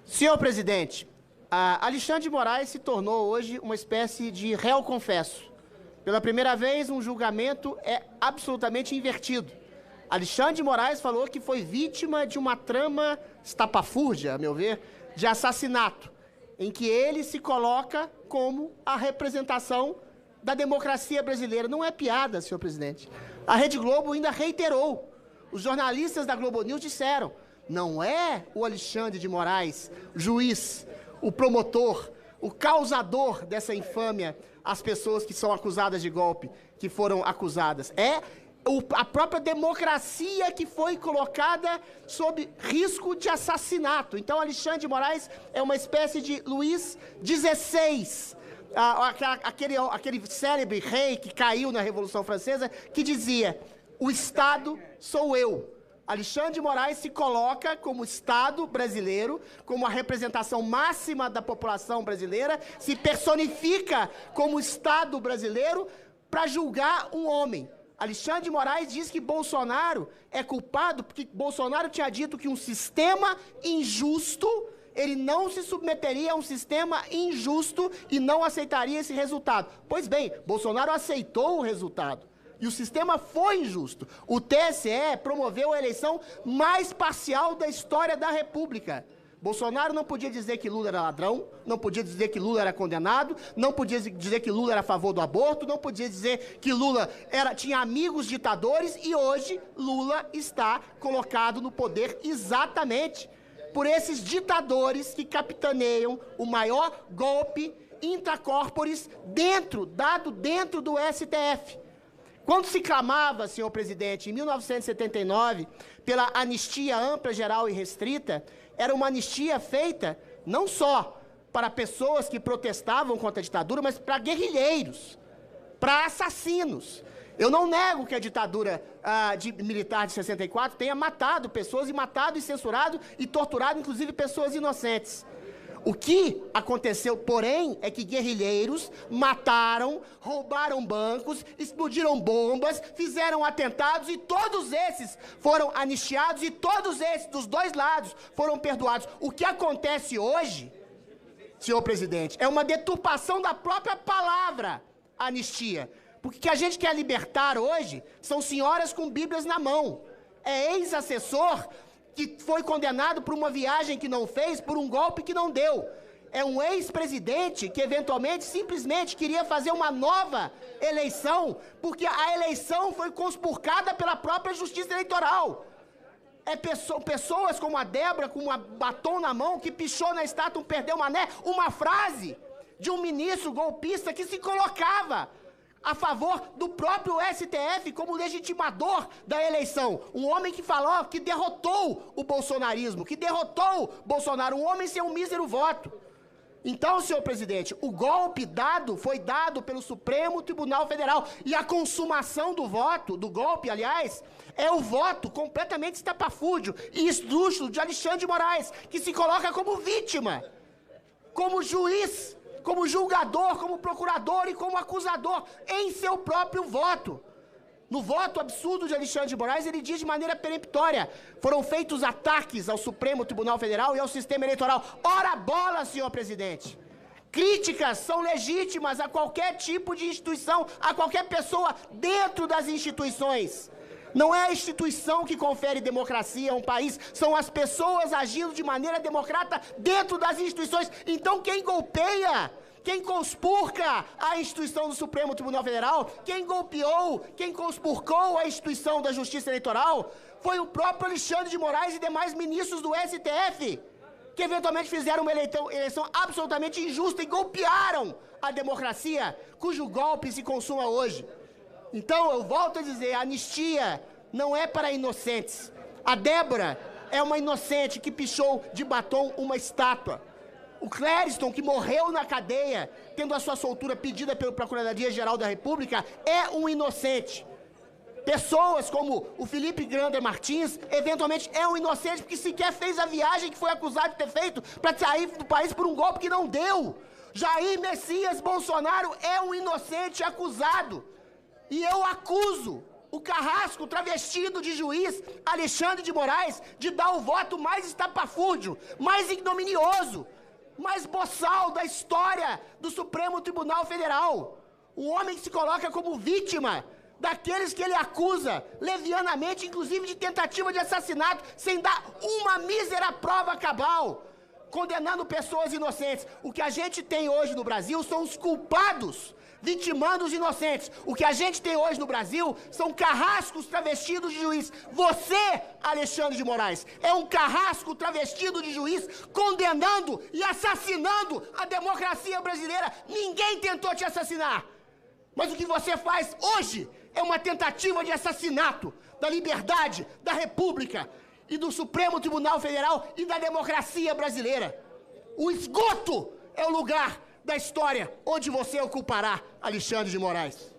Senhor presidente, Alexandre de Moraes se tornou hoje uma espécie de réu confesso. Pela primeira vez, um julgamento é absolutamente invertido. Alexandre de Moraes falou que foi vítima de uma trama estapafúrdia, a meu ver, de assassinato, em que ele se coloca como a representação da democracia brasileira. Não é piada, senhor presidente. A Rede Globo ainda reiterou. Os jornalistas da Globo News disseram: não é o Alexandre de Moraes, juiz, o promotor, o causador dessa infâmia, as pessoas que são acusadas de golpe, que foram acusadas. É a própria democracia que foi colocada sob risco de assassinato. Então, Alexandre de Moraes é uma espécie de Luís XVI, aquele célebre rei que caiu na Revolução Francesa, que dizia: o Estado sou eu. Alexandre de Moraes se coloca como Estado brasileiro, como a representação máxima da população brasileira, se personifica como Estado brasileiro para julgar um homem. Alexandre de Moraes diz que Bolsonaro é culpado porque Bolsonaro tinha dito que um sistema injusto, ele não se submeteria a um sistema injusto e não aceitaria esse resultado. Pois bem, Bolsonaro aceitou o resultado. E o sistema foi injusto. O TSE promoveu a eleição mais parcial da história da República. Bolsonaro não podia dizer que Lula era ladrão, não podia dizer que Lula era condenado, não podia dizer que Lula era a favor do aborto, não podia dizer que Lula tinha amigos ditadores, e hoje Lula está colocado no poder exatamente por esses ditadores que capitaneiam o maior golpe intracorporis dado dentro do STF. Quando se clamava, senhor presidente, em 1979, pela anistia ampla, geral e restrita, era uma anistia feita não só para pessoas que protestavam contra a ditadura, mas para guerrilheiros, para assassinos. Eu não nego que a ditadura militar de 64 tenha matado pessoas, e matado e censurado e torturado, inclusive, pessoas inocentes. O que aconteceu, porém, é que guerrilheiros mataram, roubaram bancos, explodiram bombas, fizeram atentados, e todos esses foram anistiados, e todos esses, dos dois lados, foram perdoados. O que acontece hoje, senhor presidente, é uma deturpação da própria palavra anistia. Porque o que a gente quer libertar hoje são senhoras com bíblias na mão. É ex-assessor que foi condenado por uma viagem que não fez, por um golpe que não deu. É um ex-presidente que, eventualmente, simplesmente queria fazer uma nova eleição, porque a eleição foi conspurcada pela própria Justiça Eleitoral. Pessoas como a Débora, com um batom na mão, que pichou na estátua, perdeu mané, uma frase de um ministro golpista que se colocava a favor do próprio STF como legitimador da eleição. Um homem que falou, que derrotou o bolsonarismo, que derrotou Bolsonaro, um homem sem um mísero voto. Então, senhor presidente, o golpe foi dado pelo Supremo Tribunal Federal, e a consumação do voto, do golpe, aliás, é o voto completamente estapafúrdio e esdrúxulo de Alexandre de Moraes, que se coloca como vítima, como juiz, como julgador, como procurador e como acusador em seu próprio voto. No voto absurdo de Alexandre de Moraes, ele diz de maneira peremptória: foram feitos ataques ao Supremo Tribunal Federal e ao sistema eleitoral. Ora bola, senhor presidente! Críticas são legítimas a qualquer tipo de instituição, a qualquer pessoa dentro das instituições. Não é a instituição que confere democracia a um país, são as pessoas agindo de maneira democrata dentro das instituições. Então, quem golpeia, quem conspurca a instituição do Supremo Tribunal Federal, quem golpeou, quem conspurcou a instituição da Justiça Eleitoral, foi o próprio Alexandre de Moraes e demais ministros do STF, que eventualmente fizeram uma eleição absolutamente injusta e golpearam a democracia, cujo golpe se consuma hoje. Então, eu volto a dizer, a anistia não é para inocentes. A Débora é uma inocente que pichou de batom uma estátua. O Clériston, que morreu na cadeia, tendo a sua soltura pedida pela Procuradoria-Geral da República, é um inocente. Pessoas como o Felipe Grander Martins, eventualmente é um inocente, porque sequer fez a viagem que foi acusado de ter feito para sair do país por um golpe que não deu. Jair Messias Bolsonaro é um inocente acusado. E eu acuso o carrasco travestido de juiz Alexandre de Moraes de dar o voto mais estapafúrdio, mais ignominioso, mais boçal da história do Supremo Tribunal Federal. O homem que se coloca como vítima daqueles que ele acusa levianamente, inclusive de tentativa de assassinato, sem dar uma mísera prova cabal, condenando pessoas inocentes. O que a gente tem hoje no Brasil são os culpados vitimando os inocentes. O que a gente tem hoje no Brasil são carrascos travestidos de juiz. Você, Alexandre de Moraes, é um carrasco travestido de juiz, condenando e assassinando a democracia brasileira. Ninguém tentou te assassinar. Mas o que você faz hoje é uma tentativa de assassinato da liberdade, da República e do Supremo Tribunal Federal e da democracia brasileira. O esgoto é o lugar da história onde você ocupará, Alexandre de Moraes.